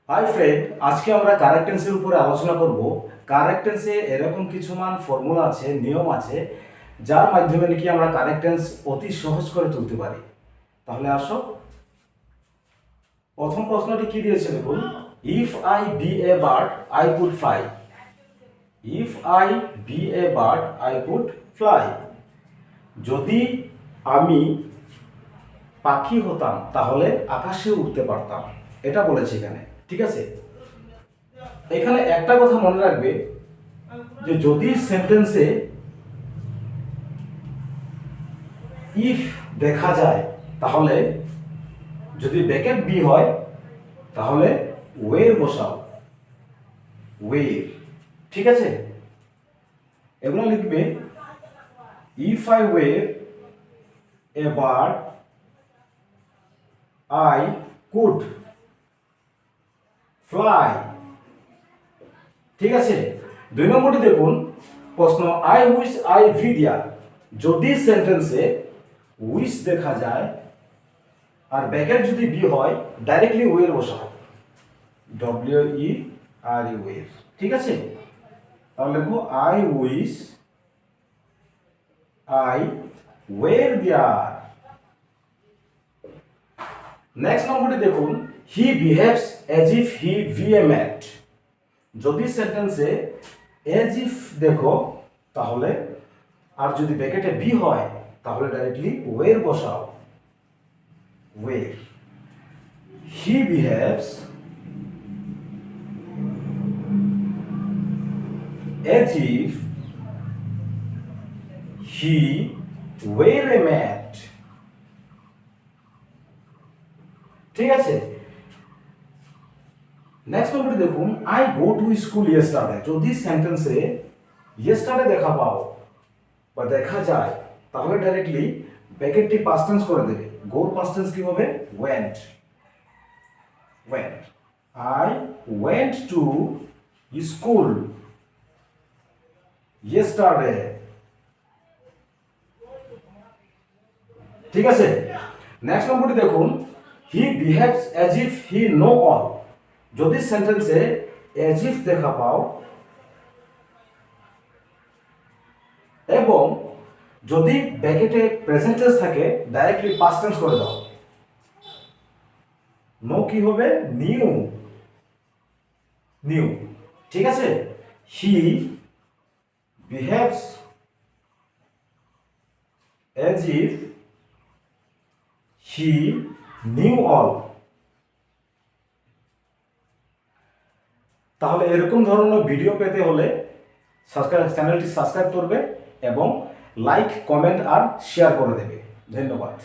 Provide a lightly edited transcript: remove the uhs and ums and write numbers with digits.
Hi friend, আজকে আমরা correct টেন্সের উপরে আলোচনা করব। কারেক্ট টেন্সে এরকম কিছুমান ফর্মুলা আছে, নিয়ম আছে, যার মাধ্যমে নাকি আমরা কারেক্ট টেন্স অতি সহজ করে তুলতে পারি। তাহলে আসো, প্রথম প্রশ্নটি কি দিয়েছে দেখুন। If I be a bird I could fly. If I be a bird I could fly. যদি আমি পাখি হতাম তাহলে আকাশে উঠতে পারতাম, এটা বলেছে এখানে। ঠিক আছে, এখানে একটা কথা মনে রাখবে যে যদি সেন্টেন্সে ইফ দেখা যায় তাহলে যদি ব্র্যাকেট বি হয় তাহলে ওয়ের বসাও, ওয়ের। ঠিক আছে, এগুলো লিখবে if I were a bird I could fly. ঠিক আছে, 2 নম্বরটি দেখুন প্রশ্ন আই উইশ আই ভিডিয়া। যদি সেন্টেন্সে উইশ দেখা যায় আর ব্র্যাকেট যদি বি হয় ডাইরেক্টলি ওয়ের বসাও, ডব্লিউ ই আর ই, ওয়ের। ঠিক আছে, তাহলে লিখবো I wish I were there. Next নম্বরটি দেখুন he behaves as if he be a mat. যদি সেন্টেন্সে এজ ইফ দেখো তাহলে, আর যদি ব্র্যাকেটে বি হয় তাহলে ডাইরেক্টলি ওয়ের বসাও, were. He behaves as if he were a mat. ঠিক আছে, নেক্সট নম্বরটি দেখুন I go to school yesterday. যদি সেন্টেন্সে ইয়েস্টারডে দেখা পাও বা দেখা যায় তাহলে ডাইরেক্টলি ব্র্যাকেটটি পাস্ট টেন্স করে দেবে। গোর পাস্ট টেন্স কি হবে? Went, went. I went to school yesterday. ঠিক আছে, নেক্সট নম্বরটি দেখুন he behaves as if he know all. যদি সেন্টেন্সে অ্যাজ ইফ দেখা পাও এবং যদি ব্র্যাকেটে প্রেজেন্ট টেন্স থাকে ডাইরেক্টলি পাস্ট টেন্স করে দাও। নো কি হবে? New, new. ঠিক আছে, হি behaves as if he knew all. তাহলে এরকম ধরনের ভিডিও পেতে হলে চ্যানেলটি সাবস্ক্রাইব করবে এবং লাইক, কমেন্ট আর শেয়ার করে দেবে। ধন্যবাদ।